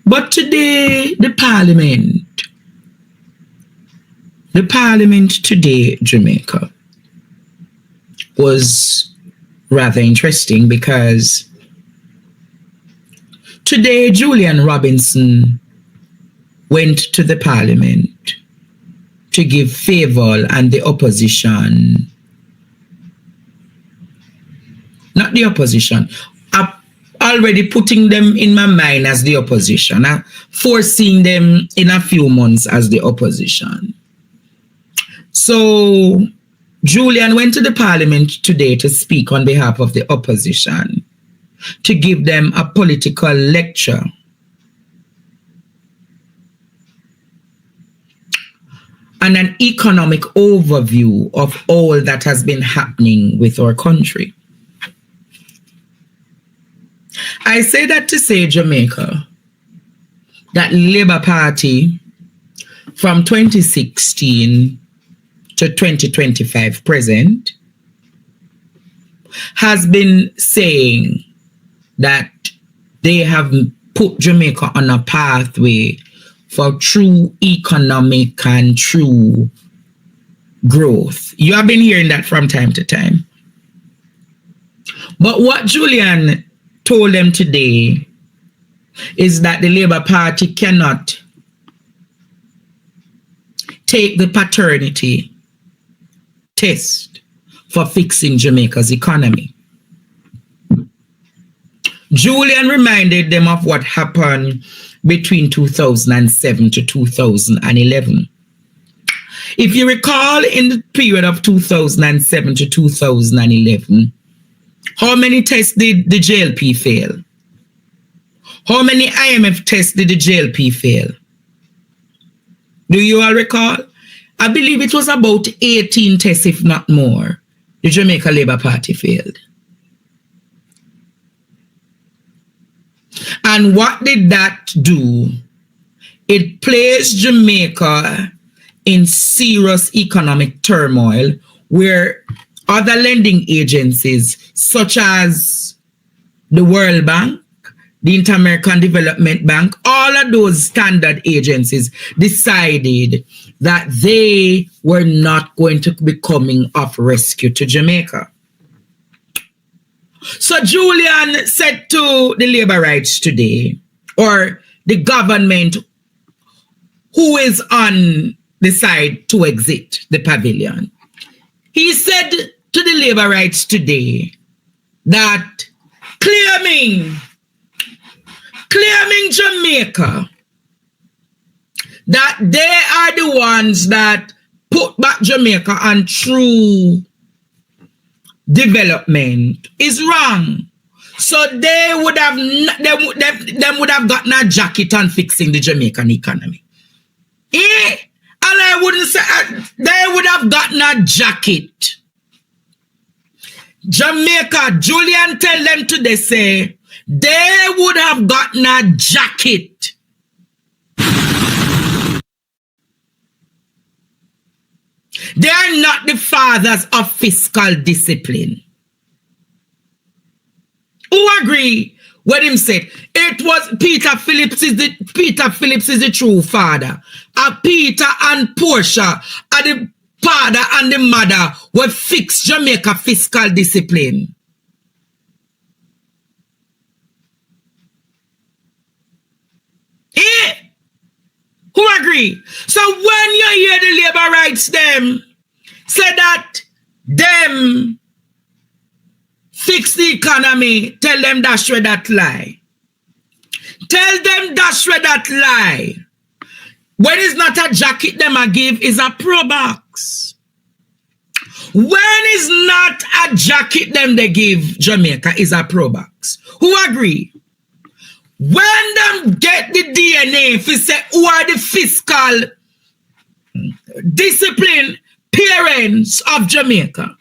But today, the Parliament today, Jamaica, was rather interesting because today Julian Robinson went to the Parliament to give favour and the opposition, not the opposition, already putting them in my mind as the opposition, foreseeing them in a few months as the opposition. So Julian went to the Parliament today to speak on behalf of the opposition, to give them a political lecture. And an economic overview of all that has been happening with our country. I say that to say, Jamaica, that Labour Party from 2016 to 2025 present has been saying that they have put Jamaica on a pathway for true economic and true growth. You have been hearing that from time to time. But what Julian told them today is that the Labour Party cannot take the paternity test for fixing Jamaica's economy. Julian reminded them of what happened between 2007 to 2011. If you recall, in the period of 2007 to 2011, how many tests did the JLP fail? How many IMF tests did the JLP fail? Do you all recall? I believe it was about 18 tests, if not more, the Jamaica Labour Party failed. And what did that do? It placed Jamaica in serious economic turmoil where other lending agencies such as the World Bank, the Inter-American Development Bank, all of those standard agencies decided that they were not going to be coming of rescue to Jamaica. So Julian said to the Labour Rights today, or the government who is on the side to exit the pavilion, he said to the Labour Rights today that claiming Jamaica, that they are the ones that put back Jamaica on true development is wrong. So they would have gotten a jacket on fixing the Jamaican economy. And I wouldn't say they would have gotten a jacket. Jamaica, Julian tell them today, say they would have gotten a jacket. They are not the fathers of fiscal discipline. Who agree with him said? It was Peter Phillips is the true father. Peter and Portia are the father and the mother who fix Jamaica fiscal discipline. Who agree? So when you hear the Labour Rights them say that them fix the economy, tell them that's where that lie. Tell them that's where that lie. When it's not a jacket them I give, is a Probox. When it's not a jacket them they give Jamaica, is a Probox. Who agree? When them get the DNA, if you say who are the fiscal discipline parents of Jamaica,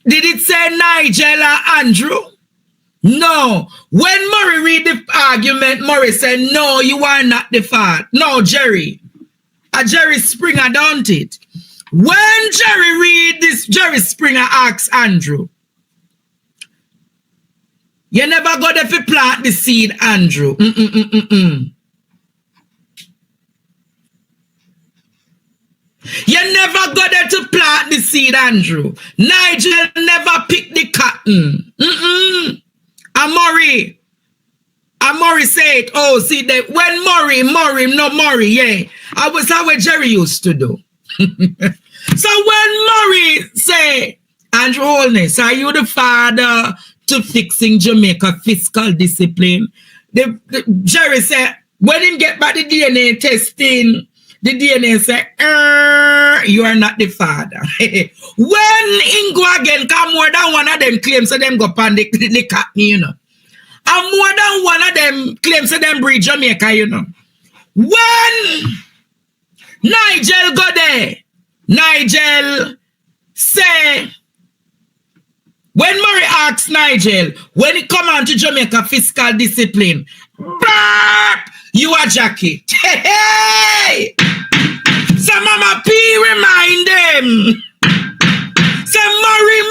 did it say Nigel or Andrew? No. When Murray read the argument, Murray said, no, you are not the father. No, Jerry. Jerry Springer, don't it? When Jerry read this, Jerry Springer asks Andrew, you never got if you plant the seed, Andrew. You never go there to plant the seed, Andrew. Nigel never picked the cotton. Amori said, oh, see, that when Murray, yeah. I was how Jerry used to do. So when Murray say, Andrew Holness, are you the father to fixing Jamaica fiscal discipline? Jerry said, when him get back the DNA testing, the DNA say, you are not the father. When Ingo again come, more than one of them claims so them go pan the cotton, you know. And more than one of them claims so them breed Jamaica, you know. When Nigel go there, Nigel say, when Murray asks Nigel, when it come on to Jamaica fiscal discipline, burp, you are Jackie. Hey! So Mama P remind them. Say Murray.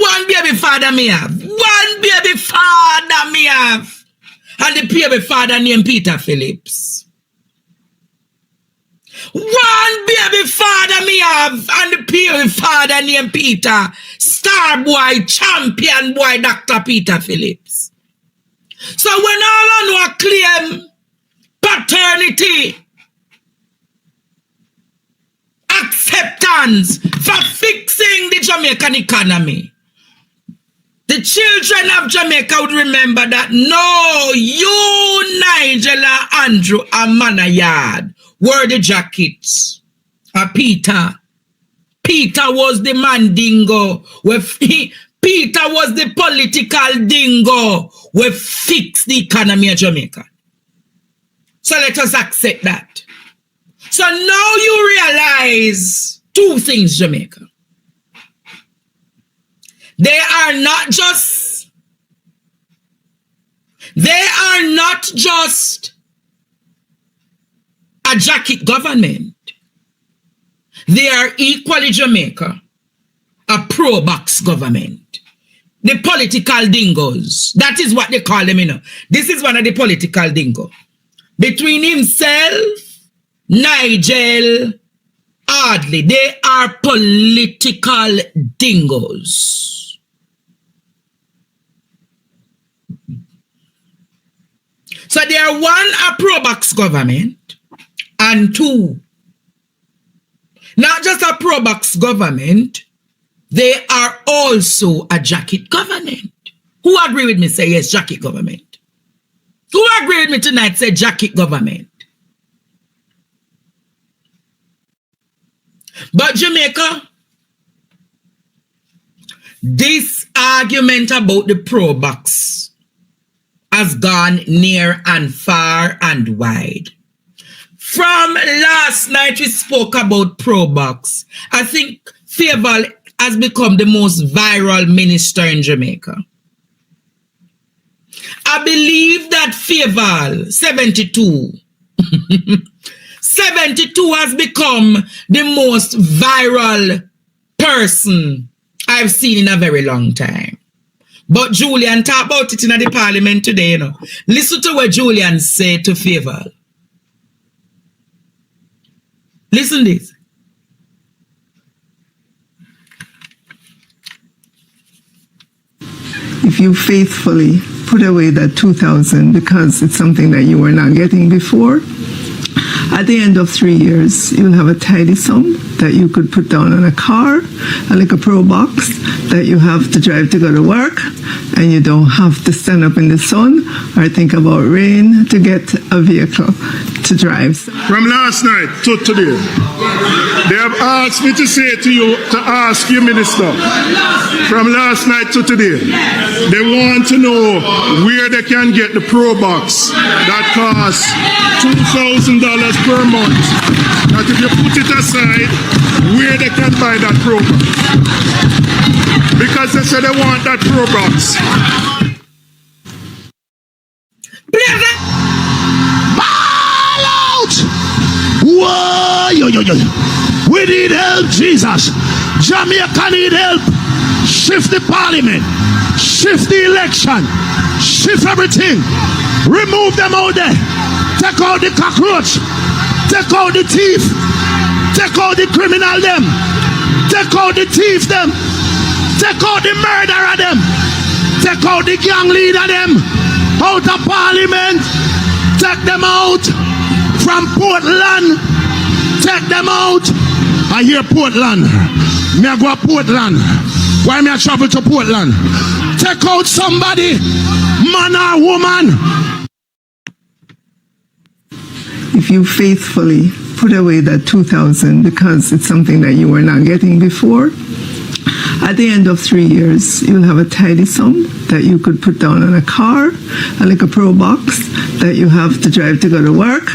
One baby father me have. One baby father me have. And the baby father named Peter Phillips. One baby father me have. And the baby father named Peter. Star boy, champion boy, Dr. Peter Phillips. So when all of you claim paternity, acceptance for fixing the Jamaican economy, the children of Jamaica would remember that no, you, Nigel, Andrew, and Manayard were the jackets. Peter was the man dingo. Peter was the political dingo. We fixed the economy of Jamaica. So let us accept that. So now you realize two things, Jamaica. They are not just a jacket government. They are equally, Jamaica, a Probox government. The political dingoes. That is what they call them, you know. This is one of the political dingo. Between himself, Nigel, Audley, they are political dingoes. So they are one, a Probox government, and two, not just a Probox government, they are also a jacket government. Who agree with me say yes, jacket government? Who agree with me tonight say jacket government? But Jamaica, this argument about the Probox has gone near and far and wide. From last night we spoke about Probox. I think Fairval has become the most viral minister in Jamaica. I believe that Fairval, 72, 72 has become the most viral person I've seen in a very long time. But Julian talk about it in the Parliament today, you know. Listen to what Julian said to Fairval. Listen this. If you faithfully put away that 2,000 because it's something that you were not getting before, at the end of 3 years, you'll have a tidy sum that you could put down on a car, a little Probox that you have to drive to go to work, and you don't have to stand up in the sun or think about rain to get a vehicle to drive. From last night to today, they have asked me to say to you, to ask you, Minister, from last night to today, they want to know where they can get the Probox that costs $2,000 per month. That if you put it aside, where they can buy that Probox. Because they say they want that Probox. Ball out! Whoa, yo. We need help, Jesus. Jamaica need help. Shift the parliament. Shift the election. Shift everything. Remove them out there. Take out the cockroach. Take out the thief. Take out the criminal them. Take out the thief them. Take out the murderer them. Take out the gang leader them. Out of Parliament. Take them out from Portland. Take them out. I hear Portland. Me I go to Portland. Why me I travel to Portland? Take out somebody, man or woman. If you faithfully put away that 2,000 because it's something that you were not getting before, at the end of 3 years, you'll have a tidy sum that you could put down on a car, like a Probox that you have to drive to go to work,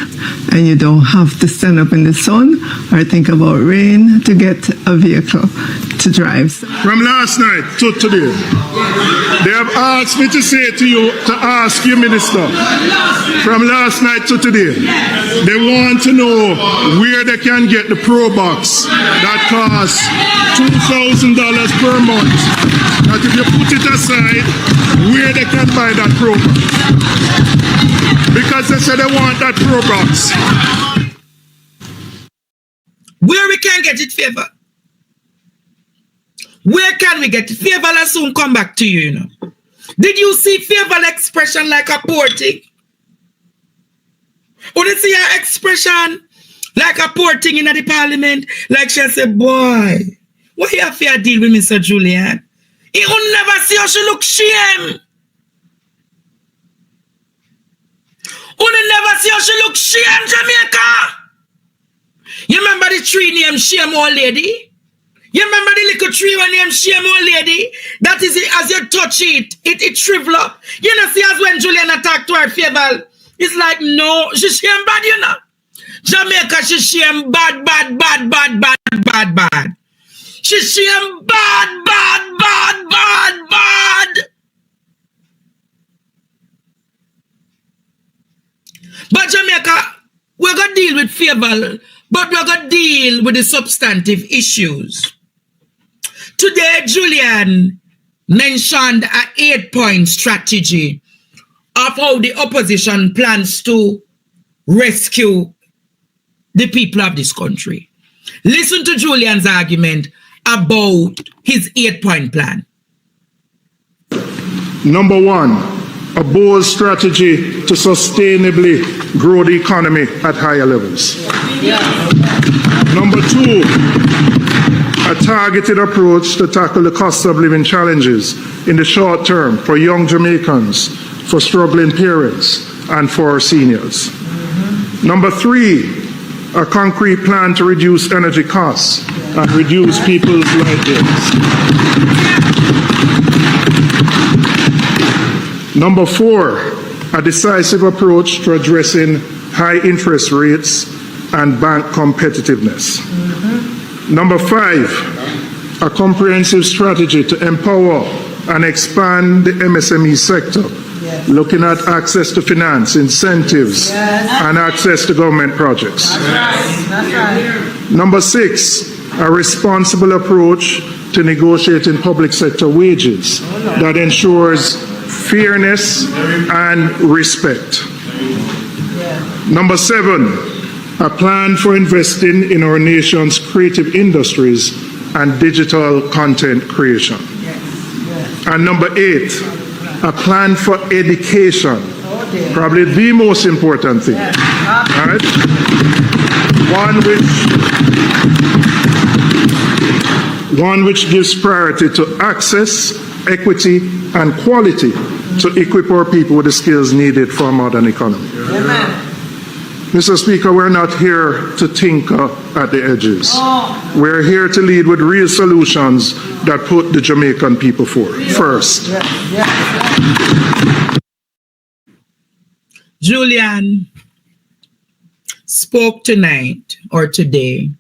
and you don't have to stand up in the sun or think about rain to get a vehicle to drive. From last night to today, they have asked me to say to you, to ask you, Minister, from last night to today, they want to know where they can get the Probox that costs $2,000 per month. That if you put it aside, where they can buy that Probox. Because they said they want that Probox. Where we can get it, Favor? Where can we get it? Favor will soon come back to you, you know. Did you see Favor expression like a poor thing? Or did you see her expression like a poor thing in the Parliament? Like she said, boy, what you have to deal with Mr. Julian? He will never see how she look shame. You will never see how she look shame, Jamaica. You remember the tree named Shame Old Lady? You remember the little tree one named Shame Old Lady? That is it, as you touch it, it shrivel up. You know, see as when Julian attacked to her Favor, it's like, no, she shame bad, you know. Jamaica, she shame bad, bad, bad, bad, bad, bad, bad. She shame bad, bad, bad, bad, bad. But Jamaica, we're going to deal with Favor, but we're going to deal with the substantive issues. Today, Julian mentioned an 8-point strategy of how the opposition plans to rescue the people of this country. Listen to Julian's argument about his 8-point plan. Number one, a bold strategy to sustainably grow the economy at higher levels. Number two, a targeted approach to tackle the cost of living challenges in the short term for young Jamaicans, for struggling parents, and for our seniors. Number three, a concrete plan to reduce energy costs and reduce people's light bills. Number four, a decisive approach to addressing high interest rates and bank competitiveness. Number five, a comprehensive strategy to empower and expand the MSME sector, looking at access to finance, incentives, and access to government projects. Number six, a responsible approach to negotiating public sector wages that ensures fairness and respect. Number seven, a plan for investing in our nation's creative industries and digital content creation. And number eight, a plan for education, probably the most important thing. All right? One which gives priority to access, equity, and quality to equip our people with the skills needed for a modern economy. Amen. Mr. Speaker, we're not here to tinker at the edges. We're here to lead with real solutions that put the Jamaican people first. Julian spoke tonight or today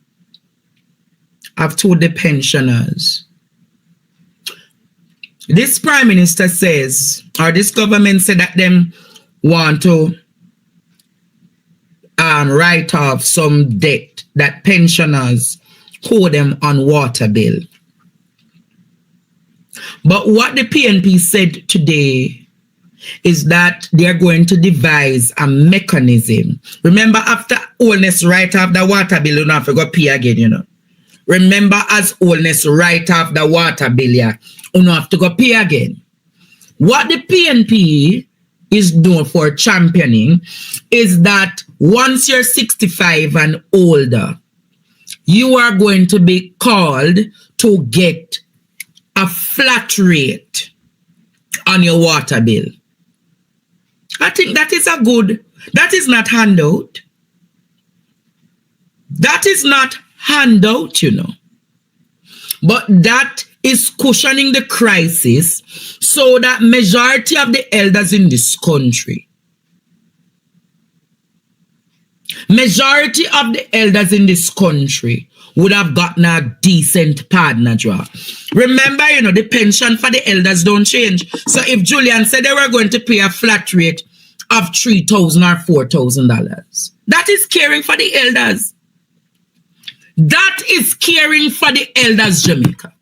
of to the pensioners. This Prime Minister says, or this government said that them want to write off some debt that pensioners owe them on water bill. But what the PNP said today is that they're going to devise a mechanism. Remember, after oldness right off the water bill, you don't have to go pay again, you know. Remember, as oldness right off the water bill, you don't have to go pay again. What the PNP is doing for championing is that once you're 65 and older, you are going to be called to get a flat rate on your water bill. I think that is that is not handout. That is not handout, you know. But that is cushioning the crisis so that majority of the elders in this country, would have gotten a decent partner draw. Remember, you know, the pension for the elders don't change. So if Julian said they were going to pay a flat rate of $3,000 or $4,000, that is caring for the elders. That is caring for the elders, Jamaica.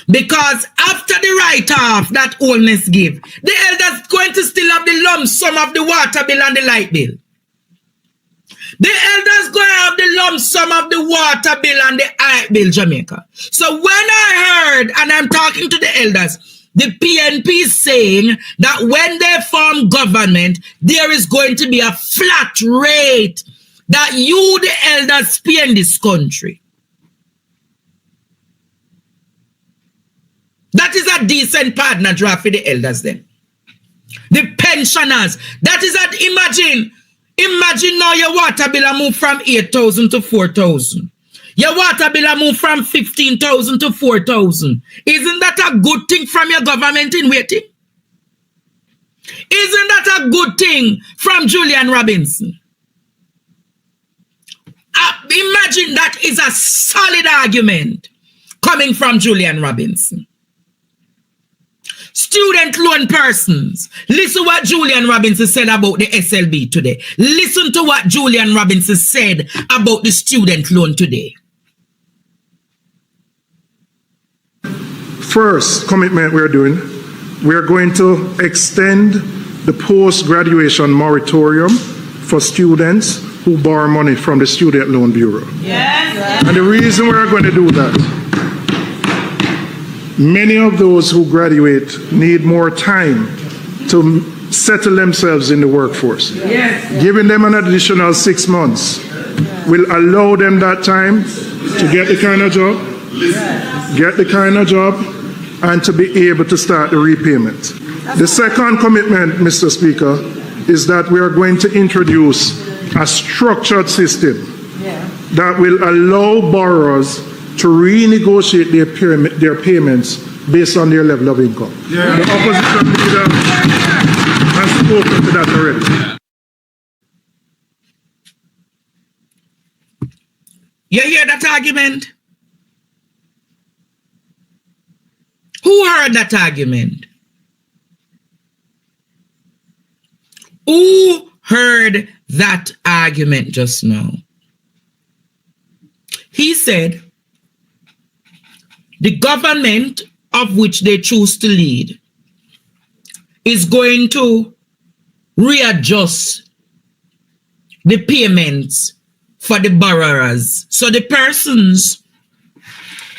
Because after the write-off that oldness give, the elders going to still have the lump sum of the water bill and the light bill. The elders going to have the lump sum of the water bill and the light bill, Jamaica. So when I heard, and I'm talking to the elders, the PNP is saying that when they form government, there is going to be a flat rate that you, the elders, pay in this country. That is a decent partner draft for the elders then. The pensioners. That is that, imagine now your water bill move from 8,000 to 4,000. Your water bill move from 15,000 to 4,000. Isn't that a good thing from your government in waiting? Isn't that a good thing from Julian Robinson? Imagine that is a solid argument coming from Julian Robinson. Student loan persons. Listen what Julian Robinson said about the SLB today. Listen to what Julian Robinson said about the student loan today. First commitment we're doing, we're going to extend the post-graduation moratorium for students who borrow money from the Student Loan Bureau. Yes. And the reason we're going to do that, many of those who graduate need more time to settle themselves in the workforce. Yes. Giving them an additional 6 months will allow them that time to get the kind of job, and to be able to start the repayment. The second commitment, Mr. Speaker, is that we are going to introduce a structured system that will allow borrowers to renegotiate their payments based on their level of income. Yeah. The opposition leader has spoken to that already. You hear that argument? Who heard that argument? Who heard that argument just now? He said, the government of which they choose to lead is going to readjust the payments for the borrowers. So the persons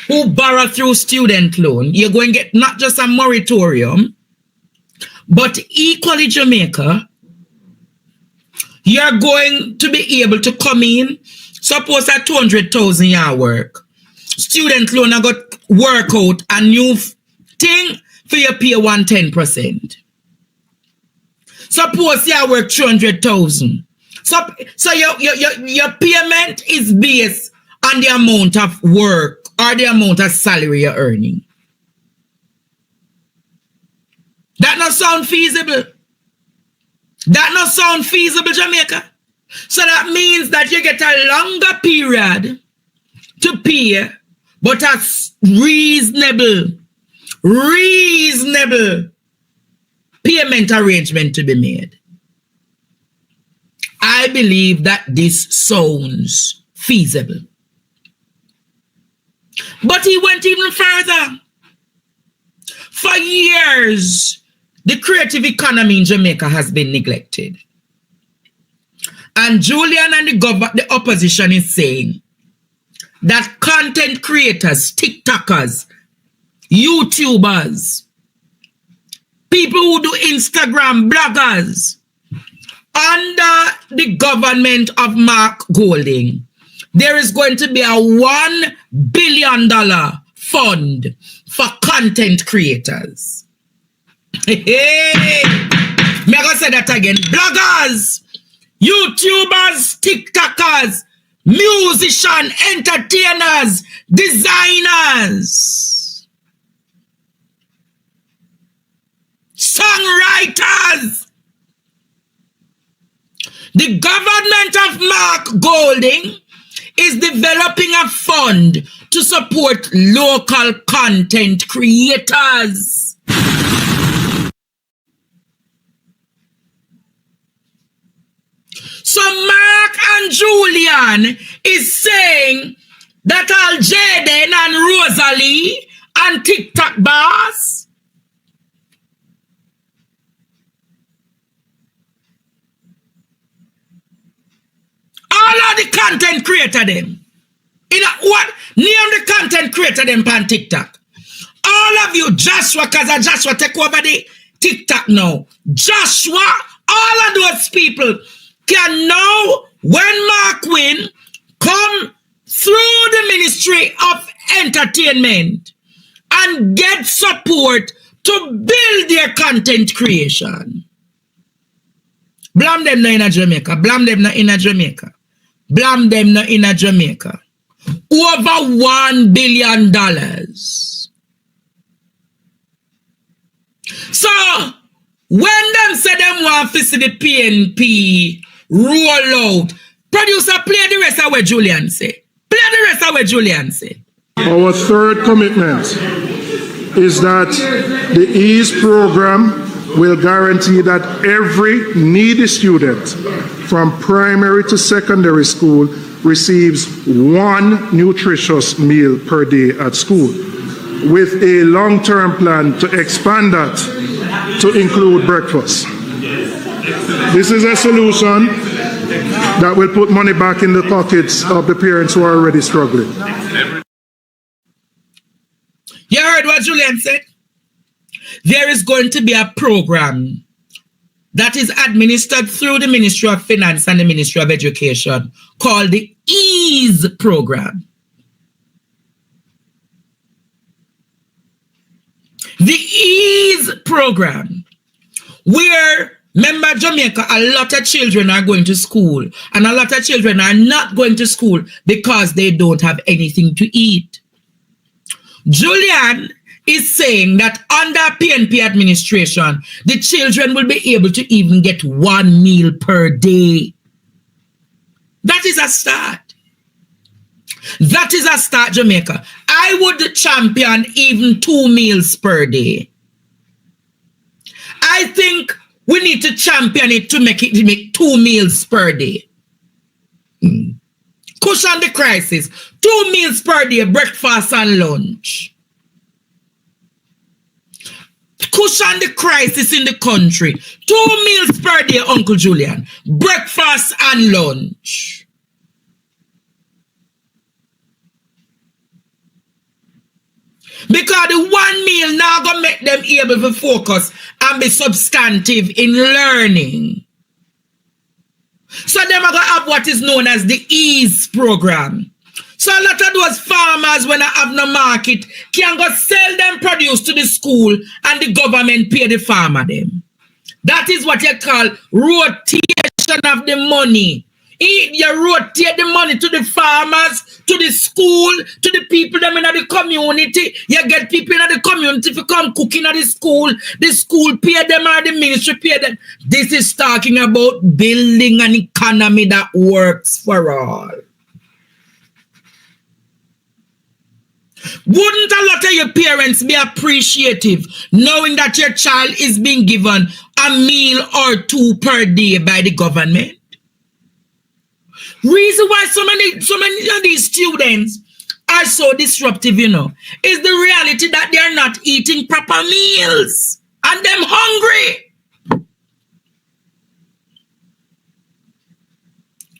who borrow through student loan, you're going to get not just a moratorium, but equally, Jamaica, you're going to be able to come in. Suppose at 200,000 year work, student loan I got work out a new thing for your pay 110%. Suppose you work 200,000. So your payment is based on the amount of work or the amount of salary you're earning. That not sound feasible. That not sound feasible, Jamaica. So that means that you get a longer period to pay, but a reasonable payment arrangement to be made. I believe that this sounds feasible. But he went even further. For years, the creative economy in Jamaica has been neglected. And Julian and the opposition is saying that content creators, TikTokers, YouTubers, people who do Instagram, bloggers, under the government of Mark Golding, there is going to be a $1 billion fund for content creators. Hey, me gonna say that again. Bloggers, YouTubers, TikTokers, musicians, entertainers, designers, songwriters. The government of Mark Golding is developing a fund to support local content creators. So Mark and Julian is saying that all Jaden and Rosalie and TikTok boss all of the content creator them. What? Name the content creator them on TikTok. All of you, Joshua, because Joshua take over the TikTok now. Joshua, all of those people can now, when Mark win, come through the Ministry of Entertainment and get support to build their content creation. Blame them not in Jamaica. Blame them not in Jamaica. Blame them not in Jamaica. Over $1 billion. So, when them say them want to see the PNP roll out, producer, play the rest of what Julian say. Play the rest of what Julian say. Our third commitment is that the EASE program will guarantee that every needy student from primary to secondary school receives one nutritious meal per day at school, with a long-term plan to expand that to include breakfast. This is a solution that will put money back in the pockets of the parents who are already struggling. You heard what Julian said? There is going to be a program that is administered through the Ministry of Finance and the Ministry of Education called the EASE program. The EASE program, where, remember Jamaica, a lot of children are going to school and a lot of children are not going to school because they don't have anything to eat. Julian is saying that under PNP administration, the children will be able to even get one meal per day. That is a start. That is a start, Jamaica. I would champion even 2 meals per day. I think we need to champion it to make 2 meals per day. Cushion the crisis. 2 meals per day, breakfast and lunch. Cushion the crisis in the country. 2 meals per day, Uncle Julian. Breakfast and lunch. Because the 1 meal now gonna make them able to focus and be substantive in learning. So them are gonna have what is known as the EASE program. So a lot of those farmers, when I have no market, can go sell them produce to the school and the government pay the farmer them. That is what you call rotation of the money. You rotate the money to the farmers, to the school, to the people them in the community. You get people in the community to come cooking at the school pay them or the ministry pay them. This is talking about building an economy that works for all. Wouldn't a lot of your parents be appreciative knowing that your child is being given a meal or 2 per day by the government? Reason why so many of these students are so disruptive, is the reality that they are not eating proper meals. And them hungry.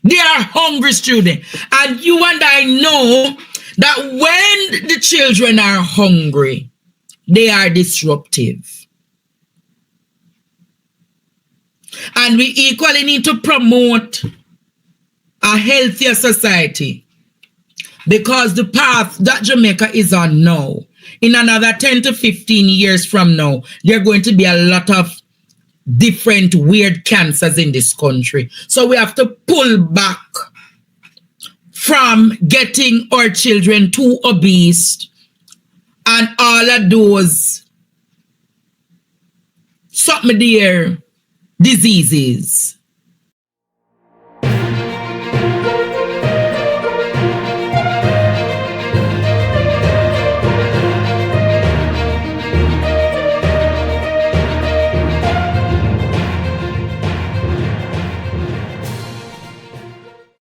They are hungry students. And you and I know that when the children are hungry, they are disruptive. And we equally need to promote a healthier society, because the path that Jamaica is on now, in another 10 to 15 years from now, there are going to be a lot of different weird cancers in this country. So we have to pull back from getting our children too obese and all of those something there diseases.